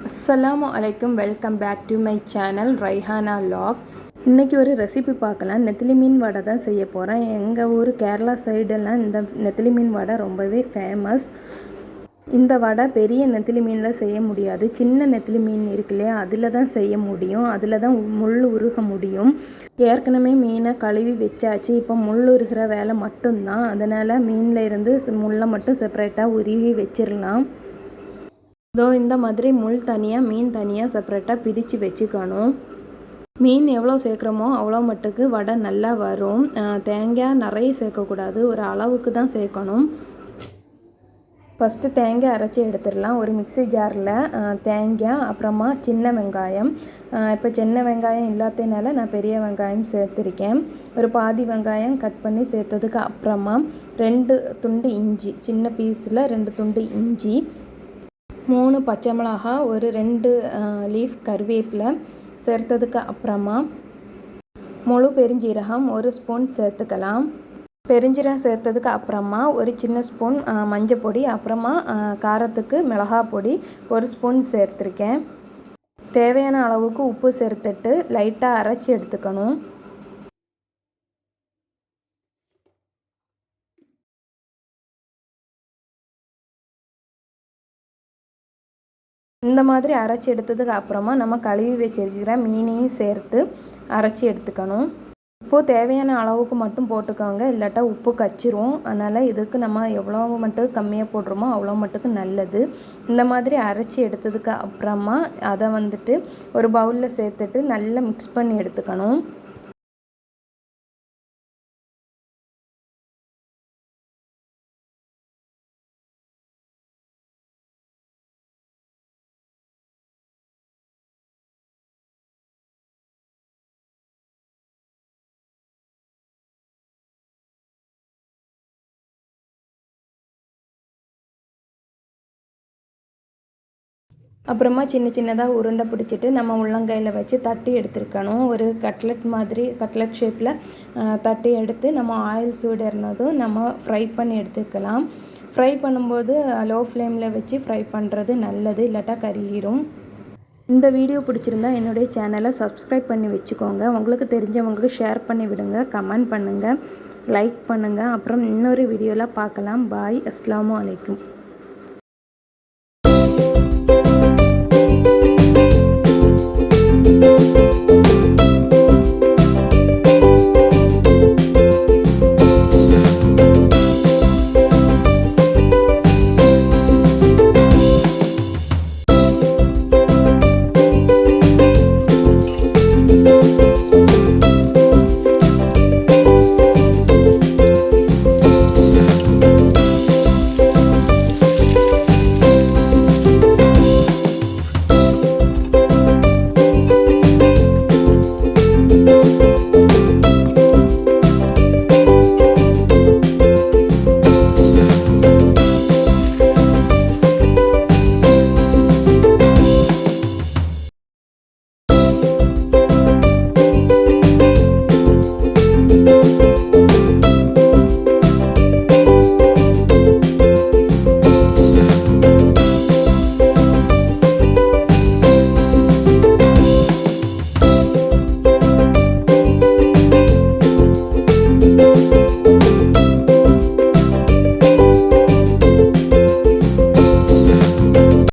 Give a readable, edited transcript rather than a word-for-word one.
அஸ்ஸலாமு அலைக்கும். Welcome back to my channel Raihana logs. இன்றைக்கி ஒரு ரெசிபி பார்க்கலாம். நெத்திலி மீன் வடை தான் செய்ய போகிறேன். எங்கள் ஊர் கேரளா சைடெல்லாம் இந்த நெத்திலி மீன் வடை ரொம்பவே ஃபேமஸ். இந்த வடை பெரிய நெத்திலி மீனில் செய்ய முடியாது. சின்ன நெத்திலி மீன் இருக்கு இல்லையா, அதில் தான் செய்ய முடியும். அதில் தான் முள் உருக முடியும். ஏற்கனவே மீனை கழுவி வச்சாச்சு. இப்போ முள் உருகிற வேலை மட்டும்தான். அதனால் மீனில் இருந்து முள்ளை மட்டும் செப்பரேட்டாக உருவி வச்சிடலாம். இந்த மாதிரி முள் தனியாக மீன் தனியாக செப்பரேட்டாக பிரித்து வச்சுக்கணும். மீன் எவ்வளோ சேர்க்குறோமோ அவ்வளோ மட்டுக்கு வடை நல்லா வரும். தேங்காய் நிறைய சேர்க்கக்கூடாது, ஒரு அளவுக்கு தான் சேர்க்கணும். ஃபஸ்ட்டு தேங்காய் அரைச்சி எடுத்துடலாம். ஒரு மிக்ஸி ஜாரில் தேங்காய், அப்புறமா சின்ன வெங்காயம். இப்போ சின்ன வெங்காயம் இல்லாததுனால நான் பெரிய வெங்காயம் சேர்த்துருக்கேன். ஒரு பாதி வெங்காயம் கட் பண்ணி சேர்த்ததுக்கு அப்புறமா 2 துண்டு இஞ்சி, சின்ன பீஸில் 2 துண்டு இஞ்சி, 3 பச்சை மிளகா, ஒரு 2 லீஃப் கருவேப்பிலை சேர்த்ததுக்கு அப்புறமா முழு பெருஞ்சீரகம் 1 ஸ்பூன் சேர்த்துக்கலாம். பெருஞ்சீரகம் சேர்த்ததுக்கு அப்புறமா ஒரு சின்ன ஸ்பூன் மஞ்சள் பொடி, அப்புறமா காரத்துக்கு மிளகாய் பொடி 1 ஸ்பூன் சேர்த்துருக்கேன். தேவையான அளவுக்கு உப்பு சேர்த்துட்டு லைட்டாக அரைச்சி எடுத்துக்கணும். இந்த மாதிரி அரைச்சி எடுத்ததுக்கு அப்புறமா நம்ம கழுவி வச்சிருக்கிற மீனையும் சேர்த்து அரைச்சி எடுத்துக்கணும். உப்பு தேவையான அளவுக்கு மட்டும் போட்டுக்கோங்க, இல்லாட்டா உப்பு கச்சிரும். அதனால் இதுக்கு நம்ம எவ்வளோ மட்டும் கம்மியாக போடுறோமோ அவ்வளோ மட்டுக்கு நல்லது. இந்த மாதிரி அரைச்சி எடுத்ததுக்கு அப்புறமா அதை ஒரு பவுலில் சேர்த்துட்டு நல்லா மிக்ஸ் பண்ணி எடுத்துக்கணும். அப்புறமா சின்ன சின்னதாக உருண்டை பிடிச்சிட்டு நம்ம உள்ளங்கையில் வச்சு தட்டி எடுத்துருக்கணும். ஒரு கட்லெட் ஷேப்பில் தட்டி எடுத்து நம்ம ஆயில் சூடேறினதும் நம்ம ஃப்ரை பண்ணி எடுத்துக்கலாம். ஃப்ரை பண்ணும்போது லோ ஃப்ளேமில் வச்சு ஃப்ரை பண்ணுறது நல்லது, இல்லாட்டா கருகிரும். இந்த வீடியோ பிடிச்சிருந்தா என்னுடைய சேனலை சப்ஸ்கிரைப் பண்ணி வச்சுக்கோங்க. உங்களுக்கு தெரிஞ்சவங்களுக்கு ஷேர் பண்ணி விடுங்க, கமெண்ட் பண்ணுங்கள், லைக் பண்ணுங்கள். அப்புறம் இன்னொரு வீடியோவில் பார்க்கலாம். பாய். அஸ்ஸலாமு அலைக்கும்.